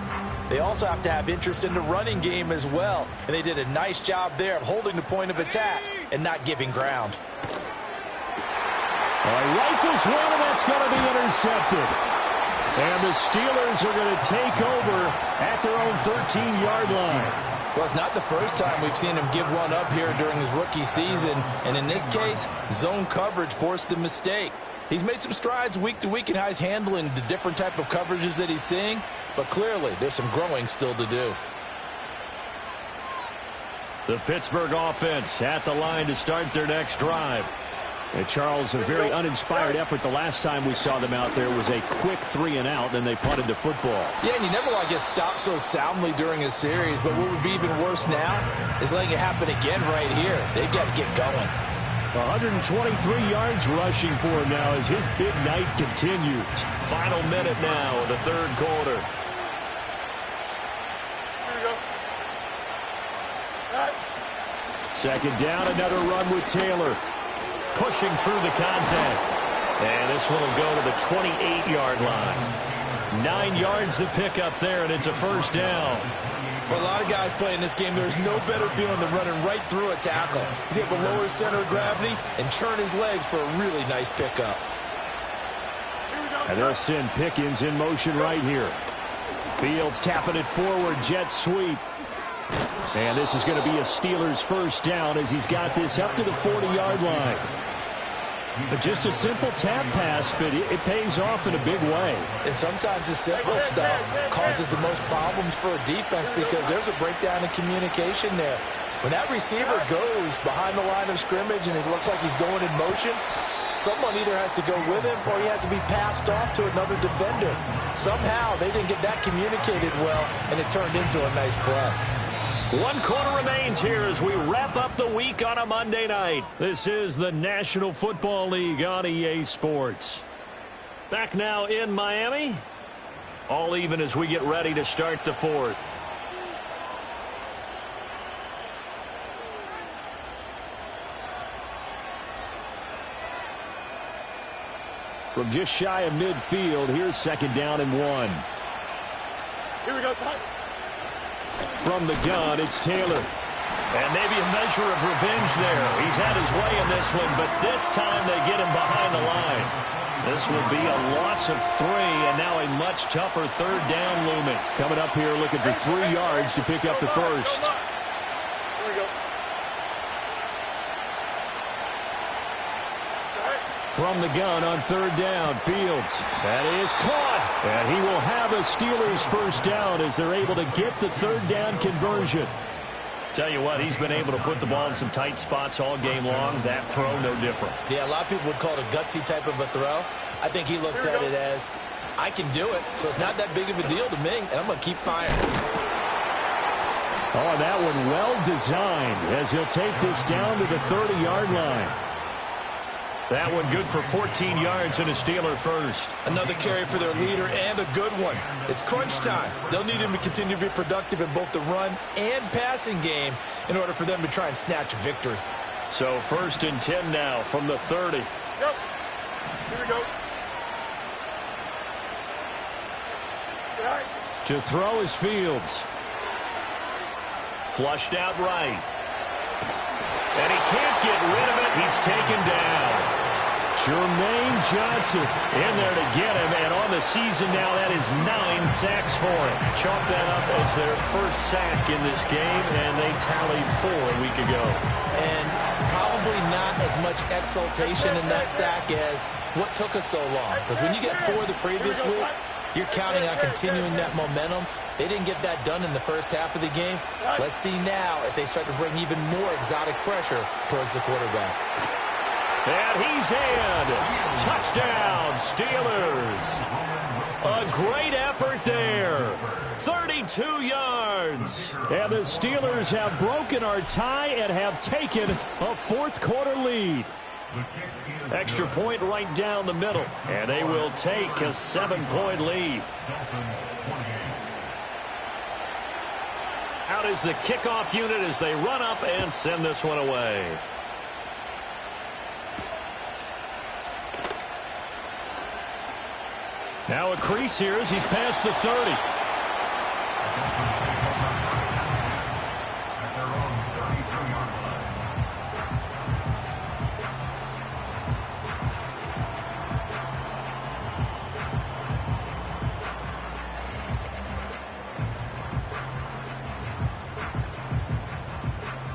they also have to have interest in the running game as well. And they did a nice job there of holding the point of attack and not giving ground. Rifles one, and that's going to be intercepted. And the Steelers are going to take over at their own 13-yard line. Well, it's not the first time we've seen him give one up here during his rookie season. And in this case, zone coverage forced the mistake. He's made some strides week to week in how he's handling the different type of coverages that he's seeing. But clearly, there's some growing still to do. The Pittsburgh offense at the line to start their next drive. And Charles, a very uninspired effort the last time we saw them out there was a quick 3-and-out, and they punted the football. Yeah, and you never want to get stopped so soundly during a series, but what would be even worse now is letting it happen again right here. They've got to get going. 123 yards rushing for him now as his big night continues. Final minute now of the third quarter. Here we go. All right. Second down, another run with Taylor. Pushing through the contact. And this one will go to the 28-yard line. 9 yards to pick up there, and it's a first down. For a lot of guys playing this game, there's no better feeling than running right through a tackle. He's able to lower his center of gravity and churn his legs for a really nice pickup. And they'll send Pickens in motion right here. Fields tapping it forward, jet sweep. And this is going to be a Steelers first down as he's got this up to the 40-yard line. But just a simple tap pass, but it pays off in a big way. And sometimes the simple stuff causes the most problems for a defense because there's a breakdown in communication there. When that receiver goes behind the line of scrimmage and it looks like he's going in motion, someone either has to go with him or he has to be passed off to another defender. Somehow they didn't get that communicated well, and it turned into a nice play. 1 quarter remains here as we wrap up the week on a Monday night. This is the National Football League on EA Sports. Back now in Miami. All even as we get ready to start the fourth. From just shy of midfield, here's second down and 1. Here we go, son. From the gun, it's Taylor. And maybe a measure of revenge there. He's had his way in this one, but this time they get him behind the line. This will be a loss of 3, and now a much tougher third down looming. Coming up here looking for 3 yards to pick up the first. Here we go. From the gun on third down, Fields. That is caught. And he will have a Steelers first down as they're able to get the third down conversion. Tell you what, he's been able to put the ball in some tight spots all game long. That throw, no different. Yeah, a lot of people would call it a gutsy type of a throw. I think he looks at it as, I can do it, so it's not that big of a deal to me, and I'm going to keep firing. Oh, that one well designed as he'll take this down to the 30-yard line. That one good for 14 yards and a Steeler first. Another carry for their leader and a good one. It's crunch time. They'll need him to continue to be productive in both the run and passing game in order for them to try and snatch a victory. So 1st and 10 now from the 30. Yep. Here we go. All right. To throw is Fields. Flushed out right. And he can't get rid of it. He's taken down. Jermaine Johnson In there to get him, and on the season now, that is 9 sacks for him. Chalk that up as their first sack in this game, and they tallied 4 a week ago. And probably not as much exultation in that sack as what took us so long. Because when you get 4 the previous week, you're counting on continuing that momentum. They didn't get that done in the first half of the game. Let's see now if they start to bring even more exotic pressure towards the quarterback. And he's in. Touchdown, Steelers. A great effort there. 32 yards. And the Steelers have broken our tie and have taken a fourth-quarter lead. Extra point right down the middle. And they will take a 7-point lead. Out is the kickoff unit as they run up and send this one away. Now a crease here as he's past the 30.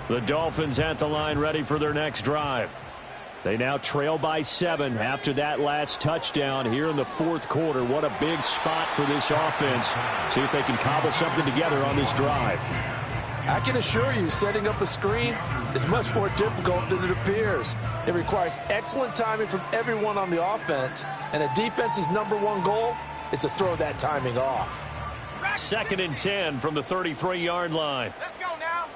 The Dolphins at the line ready for their next drive. They now trail by 7 after that last touchdown here in the fourth quarter. What a big spot for this offense. See if they can cobble something together on this drive. I can assure you, setting up a screen is much more difficult than it appears. It requires excellent timing from everyone on the offense, and a defense's #1 goal is to throw that timing off. 2nd and 10 from the 33-yard line. Let's go now.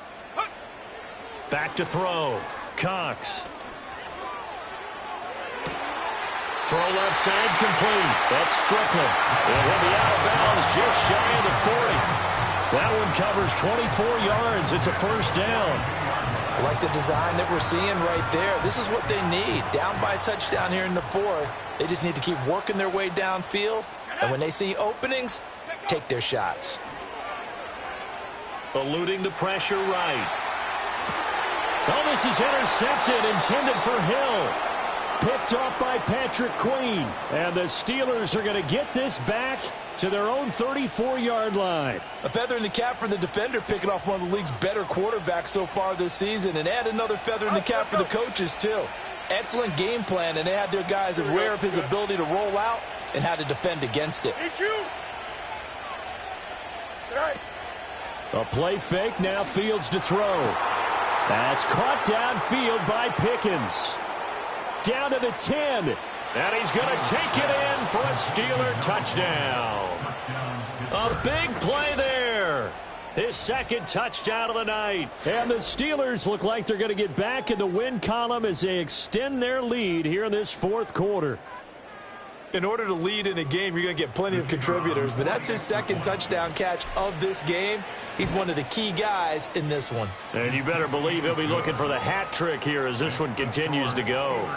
Back to throw. Cox. Throw left side complete. That's Strickland. And he'll be out of bounds just shy of the 40. That one covers 24 yards. It's a first down. I like the design that we're seeing right there. This is what they need. Down by a touchdown here in the 4th. They just need to keep working their way downfield. And when they see openings, take their shots. Eluding the pressure right. Oh, this is intercepted, intended for Hill. Picked off by Patrick Queen. And the Steelers are going to get this back to their own 34-yard line. A feather in the cap for the defender, picking off one of the league's better quarterbacks so far this season, and add another feather in the cap for the coaches, too. Excellent game plan, and they had their guys aware of his ability to roll out and how to defend against it. EQ. All right. A play fake, now Fields to throw. That's caught downfield by Pickens. Down to the 10. And he's going to take it in for a Steeler touchdown. A big play there. His 2nd touchdown of the night. And the Steelers look like they're going to get back in the win column as they extend their lead here in this fourth quarter. In order to lead in a game, you're going to get plenty of contributors, but that's his 2nd touchdown catch of this game. He's one of the key guys in this one. And you better believe he'll be looking for the hat trick here as this one continues to go.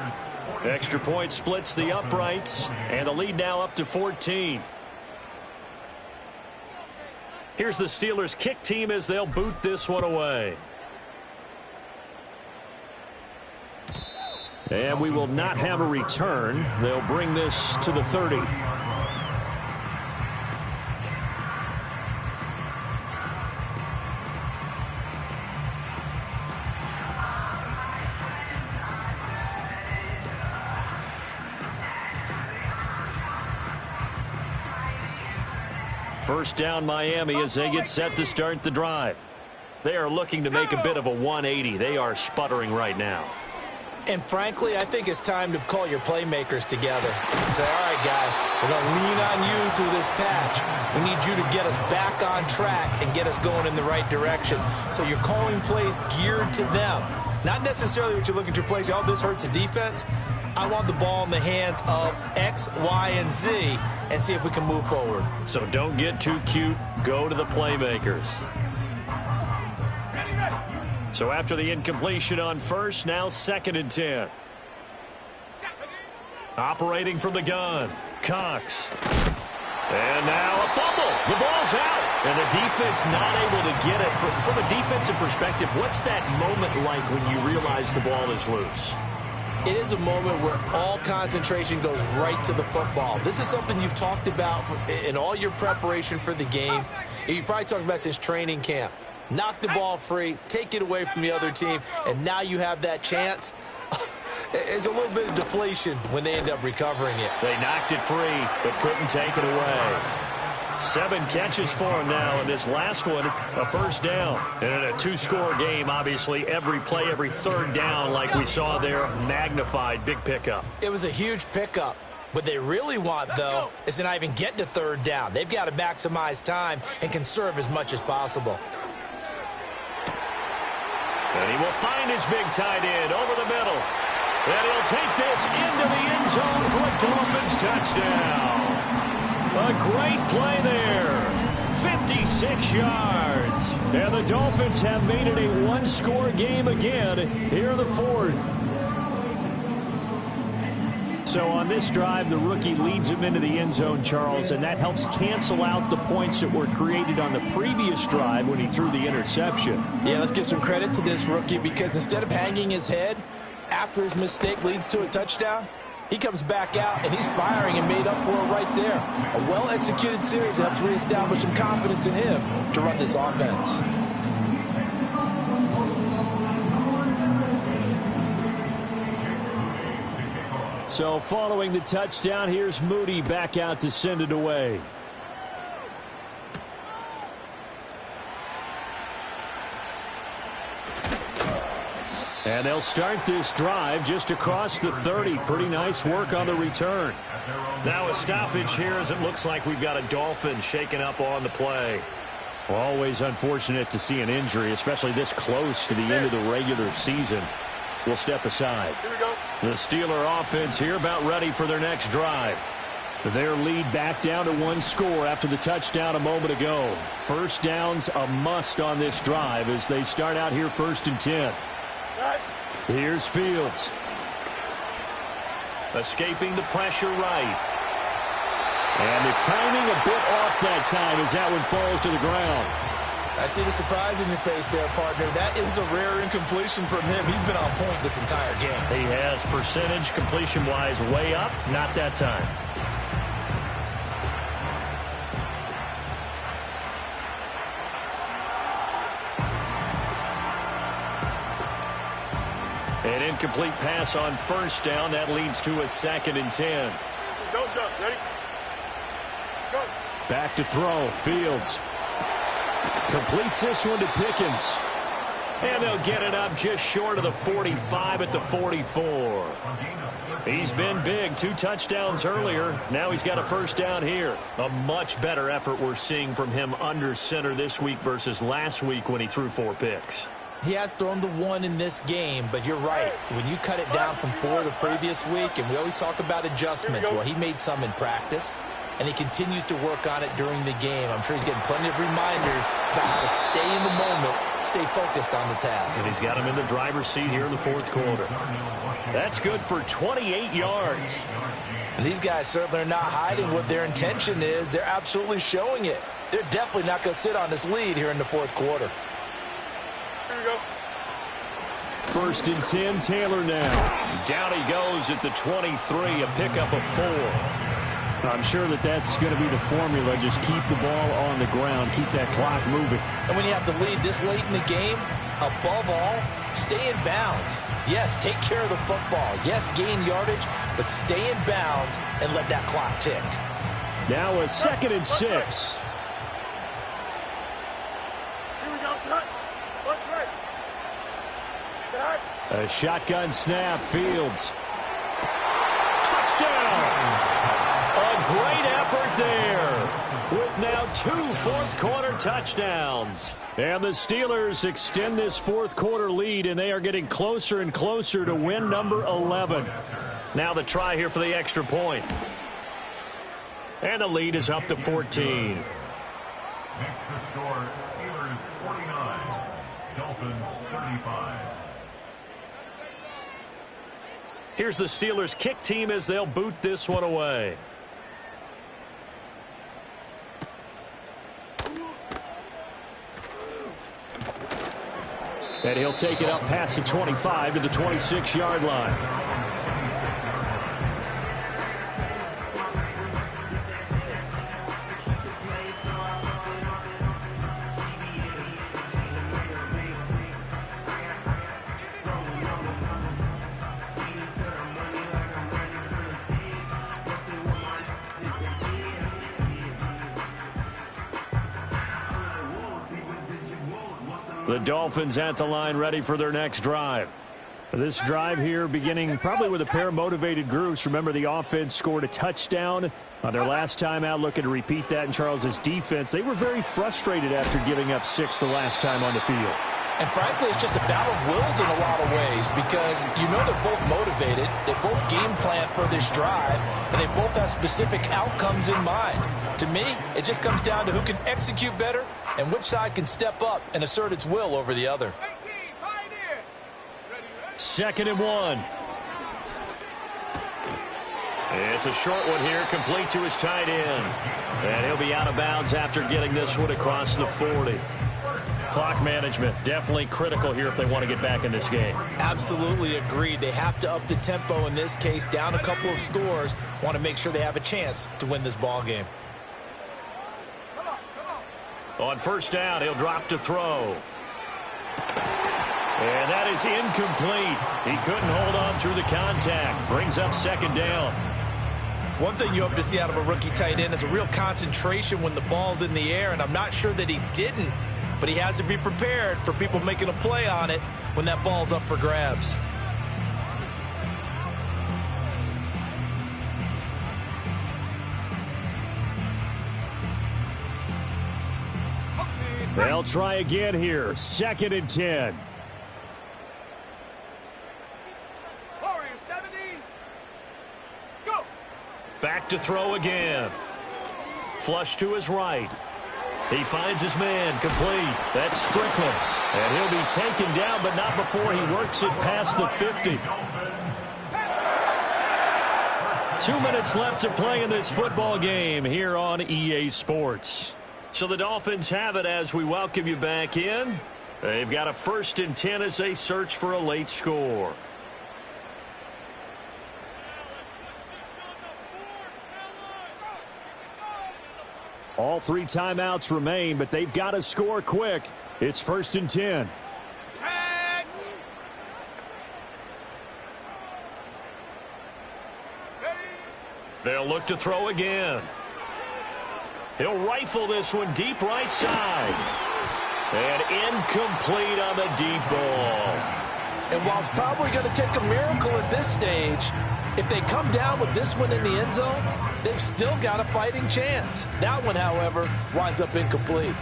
Extra point splits the uprights, and the lead now up to 14. Here's the Steelers kick team as they'll boot this one away. And we will not have a return. They'll bring this to the 30. First down Miami as they get set to start the drive. They are looking to make a bit of a 180. They are sputtering right now. And frankly, I think it's time to call your playmakers together and say, all right, guys, we're going to lean on you through this patch. We need you to get us back on track and get us going in the right direction. So you're calling plays geared to them. Not necessarily what you look at your plays, oh, this hurts the defense. I want the ball in the hands of X, Y, and Z and see if we can move forward. So don't get too cute. Go to the playmakers. So after the incompletion on first, now 2nd and 10. Operating from the gun, Cox. And now a fumble. The ball's out. And the defense not able to get it. From a defensive perspective, what's that moment like when you realize the ball is loose? It is a moment where all concentration goes right to the football. This is something you've talked about in all your preparation for the game. You've probably talked about since training camp. Knock the ball free, take it away from the other team, and now you have that chance. There's a little bit of deflation when they end up recovering it. They knocked it free, but couldn't take it away. 7 catches for him now, and this last one, a first down. And in a 2-score game, obviously, every play, every third down, like we saw there, magnified, big pickup. It was a huge pickup. What they really want, though, is to not even get to third down. They've got to maximize time and conserve as much as possible. And he will find his big tight end over the middle. And he'll take this into the end zone for a Dolphins touchdown. A great play there. 56 yards. And the Dolphins have made it a 1-score game again here in the 4th. So on this drive, the rookie leads him into the end zone, Charles, and that helps cancel out the points that were created on the previous drive when he threw the interception. Yeah, let's give some credit to this rookie because instead of hanging his head after his mistake leads to a touchdown, he comes back out and he's firing and made up for it right there. A well-executed series helps reestablish some confidence in him to run this offense. So following the touchdown, here's Moody back out to send it away. And they'll start this drive just across the 30. Pretty nice work on the return. Now a stoppage here as it looks like we've got a Dolphin shaken up on the play. Always unfortunate to see an injury, especially this close to the end of the regular season. We'll step aside. Here we go. The Steeler offense here about ready for their next drive. Their lead back down to 1 score after the touchdown a moment ago. First down's a must on this drive as they start out here 1st and 10. Here's Fields. Escaping the pressure right. And the timing a bit off that time as that one falls to the ground. I see the surprise in your face there, partner. That is a rare incompletion from him. He's been on point this entire game. He has percentage completion-wise way up. Not that time. An incomplete pass on first down. That leads to a 2nd and 10. Don't jump. Ready? Go. Back to throw. Fields completes this one to Pickens. And they'll get it up just short of the 45 at the 44. He's been big. 2 touchdowns earlier. Now he's got a first down here. A much better effort we're seeing from him under center this week versus last week when he threw 4 picks. He has thrown the 1 in this game, but you're right. When you cut it down from 4 the previous week, and we always talk about adjustments, well, he made some in practice, and he continues to work on it during the game. I'm sure he's getting plenty of reminders about how to stay in the moment, stay focused on the task. And he's got him in the driver's seat here in the 4th quarter. That's good for 28 yards. And these guys certainly are not hiding what their intention is. They're absolutely showing it. They're definitely not going to sit on this lead here in the 4th quarter. Here we go. first and 10. Taylor now. Down he goes at the 23, a pickup of 4. I'm sure that's going to be the formula. Just keep the ball on the ground. Keep that clock moving. And when you have the lead this late in the game, above all, stay in bounds. Yes, take care of the football. Yes, gain yardage, but stay in bounds and let that clock tick. Now a 2nd and 6. Here we go, son. What's right? Son. A shotgun snap. Fields. Touchdown! A great effort there with now 2 fourth-quarter touchdowns. And the Steelers extend this fourth-quarter lead, and they are getting closer and closer to win number 11. Now the try here for the extra point. And the lead is up to 14. Next to score, Steelers 49, Dolphins 35. Here's the Steelers kick team as they'll boot this one away. And he'll take it up past the 25 to the 26-yard line. The Dolphins at the line, ready for their next drive. This drive here beginning probably with a pair of motivated groups. Remember, the offense scored a touchdown on their last time out, looking to repeat that in Charles's defense. They were very frustrated after giving up 6 the last time on the field. And frankly, it's just a battle of wills in a lot of ways because you know they're both motivated, they both game plan for this drive, and they both have specific outcomes in mind. To me, it just comes down to who can execute better and which side can step up and assert its will over the other. 2nd and 1. It's a short one here, complete to his tight end. And he'll be out of bounds after getting this one across the 40. Clock management definitely critical here if they want to get back in this game. Absolutely agreed. They have to up the tempo in this case, down a couple of scores. Want to make sure they have a chance to win this ball game. On first down, he'll drop to throw. And that is incomplete. He couldn't hold on through the contact. Brings up 2nd down. One thing you hope to see out of a rookie tight end is a real concentration when the ball's in the air, and I'm not sure that he didn't, but he has to be prepared for people making a play on it when that ball's up for grabs. They'll try again here. 2nd and 10. Warriors 70. Go. Back to throw again. Flush to his right. He finds his man, complete. That's Strickland. And he'll be taken down, but not before he works it past the 50. 2 minutes left to play in this football game here on EA Sports. So the Dolphins have it as we welcome you back in. They've got a 1st and 10 as they search for a late score. All 3 timeouts remain, but they've got to score quick. It's 1st and 10. They'll look to throw again. He'll rifle this one deep right side. And incomplete on the deep ball. And while it's probably going to take a miracle at this stage, if they come down with this one in the end zone, they've still got a fighting chance. That one, however, winds up incomplete.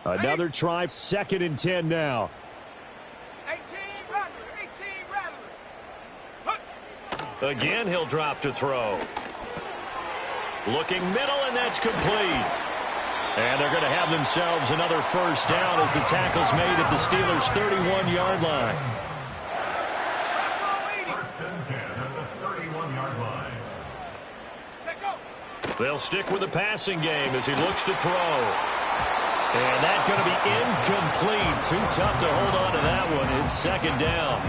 Another try, 2nd and 10 now. 18 Again, he'll drop to throw. Looking middle, and that's complete. And they're going to have themselves another first down as the tackle's made at the Steelers' 31-yard line. First and 10 at the 31-yard line. They'll stick with the passing game as he looks to throw. And that's going to be incomplete. Too tough to hold on to that one. It's second down.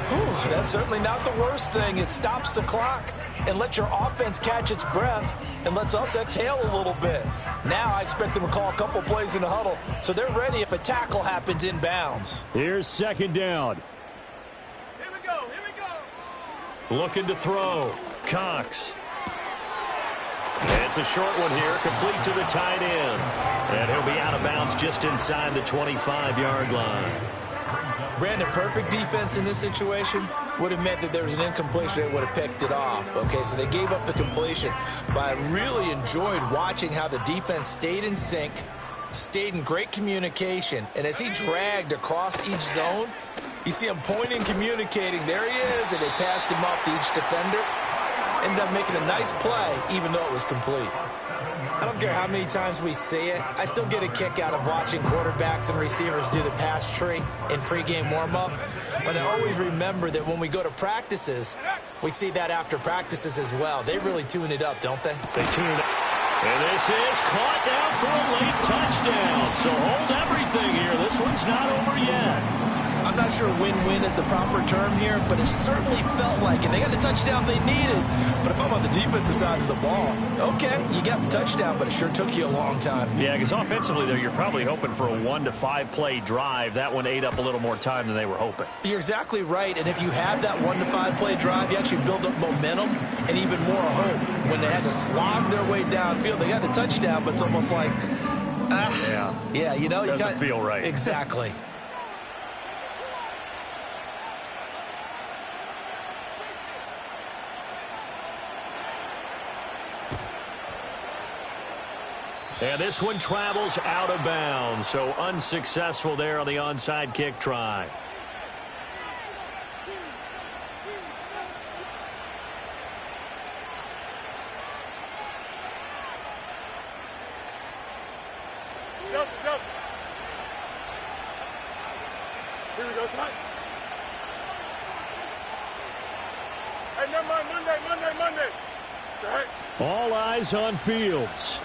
Whew, that's certainly not the worst thing. It stops the clock and lets your offense catch its breath and lets us exhale a little bit. Now I expect them to call a couple plays in the huddle so they're ready if a tackle happens inbounds. Here's second down. Here we go. Here we go. Looking to throw. Cox. It's a short one here, complete to the tight end. And he'll be out of bounds just inside the 25-yard line. Brandon, perfect defense in this situation would have meant that there was an incompletion that would have picked it off. Okay, so they gave up the completion. But I really enjoyed watching how the defense stayed in sync, stayed in great communication. And as he dragged across each zone, you see him pointing, communicating. There he is, and they passed him off to each defender. Ended up making a nice play, even though it was complete. I don't care how many times we see it. I still get a kick out of watching quarterbacks and receivers do the pass tree in pregame warm-up. But I always remember that when we go to practices, we see that after practices as well. They really tune it up, don't they? They tune it up. And this is caught down for a late touchdown. So hold everything here. This one's not over yet. I'm not sure win-win is the proper term here, but it certainly felt like it. They got the touchdown they needed. But if I'm on the defensive side of the ball, okay, you got the touchdown, but it sure took you a long time. Yeah, because offensively there, you're probably hoping for a 1 to 5 play drive. That one ate up a little more time than they were hoping. You're exactly right. And if you have that 1 to 5 play drive, you actually build up momentum and even more hope. When they had to slog their way downfield, they got the touchdown, but it's almost like, yeah, you know, doesn't feel right. Exactly. And this one travels out of bounds, so unsuccessful there on the onside kick try. Justin. Here we go, son. Hey, never mind. Monday. It's all right. All eyes on Fields.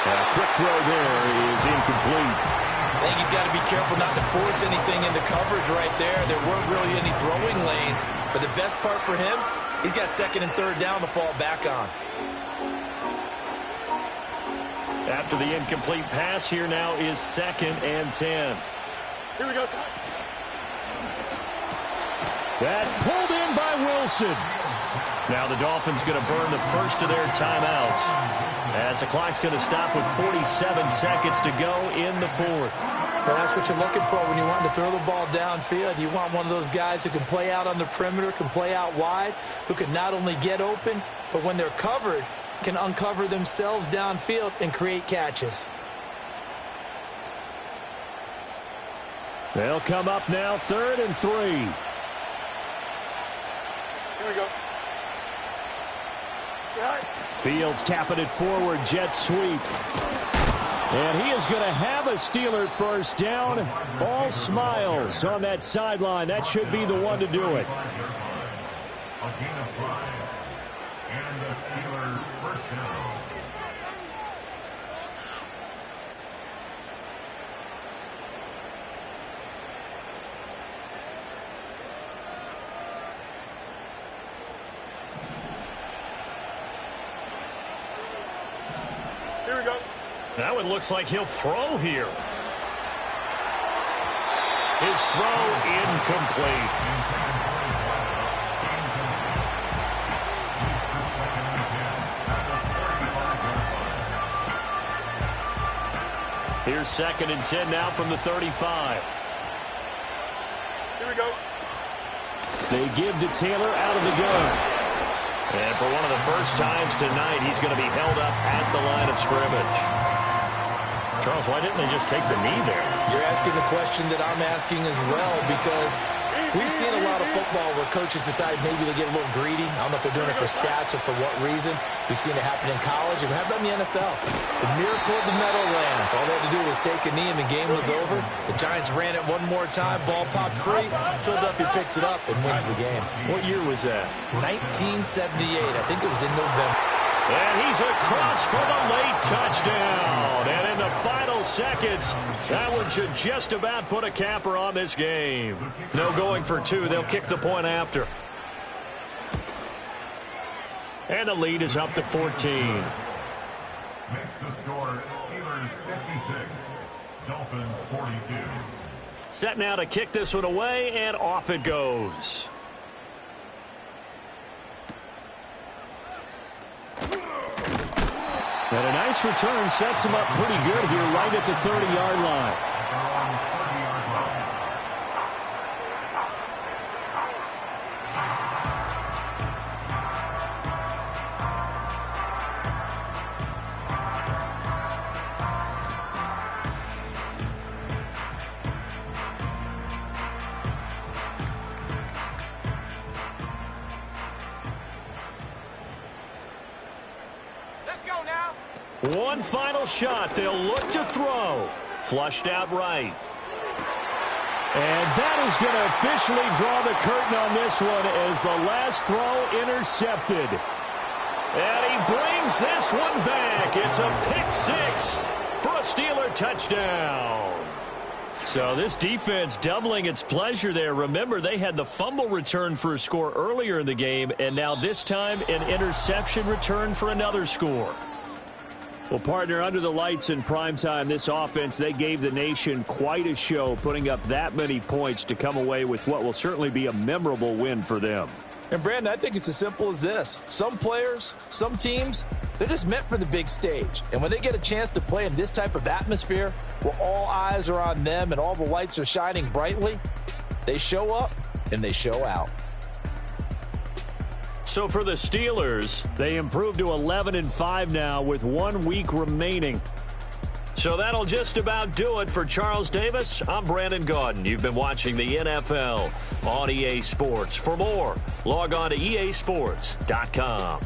A quick throw there is incomplete. I think he's got to be careful not to force anything into coverage right there. There weren't really any throwing lanes. But the best part for him, he's got second and third down to fall back on. After the incomplete pass, here now is 2nd and 10. Here we go, son. That's pulled in by Wilson. Now the Dolphins going to burn the first of their timeouts as the clock's going to stop with 47 seconds to go in the 4th. Well, that's what you're looking for when you want to throw the ball downfield. You want one of those guys who can play out on the perimeter, can play out wide, who can not only get open, but when they're covered, can uncover themselves downfield and create catches. They'll come up now 3rd and 3. Here we go. Right. Fields tapping it forward, jet sweep. And he is going to have a Steeler first down. All smiles on that sideline. That should be the one to do it. A gain of 5. And the Steelers first down. Here we go. Now it looks like he'll throw here. His throw incomplete. Here's 2nd and 10 now from the 35. Here we go. They give to Taylor out of the gun. And for one of the first times tonight, he's going to be held up at the line of scrimmage. Charles, why didn't they just take the knee there? You're asking the question that I'm asking as well, because We've seen a lot of football where coaches decide maybe they get a little greedy. I don't know if they're doing it for stats or for what reason. We've seen it happen in college, and we have done in the NFL. The miracle of the Meadowlands. All they had to do was take a knee, and the game was over. The Giants ran it one more time. Ball popped free. Philadelphia picks it up and wins the game. What year was that? 1978. I think it was in November. And he's across for the late touchdown. And in the final seconds, that one should just about put a capper on this game. No going for two. They'll kick the point after. And the lead is up to 14. Makes the score Steelers 56, Dolphins 42. Set now to kick this one away, and off it goes. And a nice return sets him up pretty good here right at the 30-yard line. One final shot. They'll look to throw. Flushed out right. And that is going to officially draw the curtain on this one as the last throw intercepted. And he brings this one back. It's a pick six for a Steeler touchdown. So this defense doubling its pleasure there. Remember, they had the fumble return for a score earlier in the game, and now this time an interception return for another score. Well, partner, under the lights in primetime, this offense, they gave the nation quite a show, putting up that many points to come away with what will certainly be a memorable win for them. And, Brandon, I think it's as simple as this. Some players, some teams, they're just meant for the big stage. And when they get a chance to play in this type of atmosphere where all eyes are on them and all the lights are shining brightly, they show up and they show out. So for the Steelers, they improved to 11-5 now with 1 week remaining. So that'll just about do it for Charles Davis. I'm Brandon Gaudin. You've been watching the NFL on EA Sports. For more, log on to easports.com.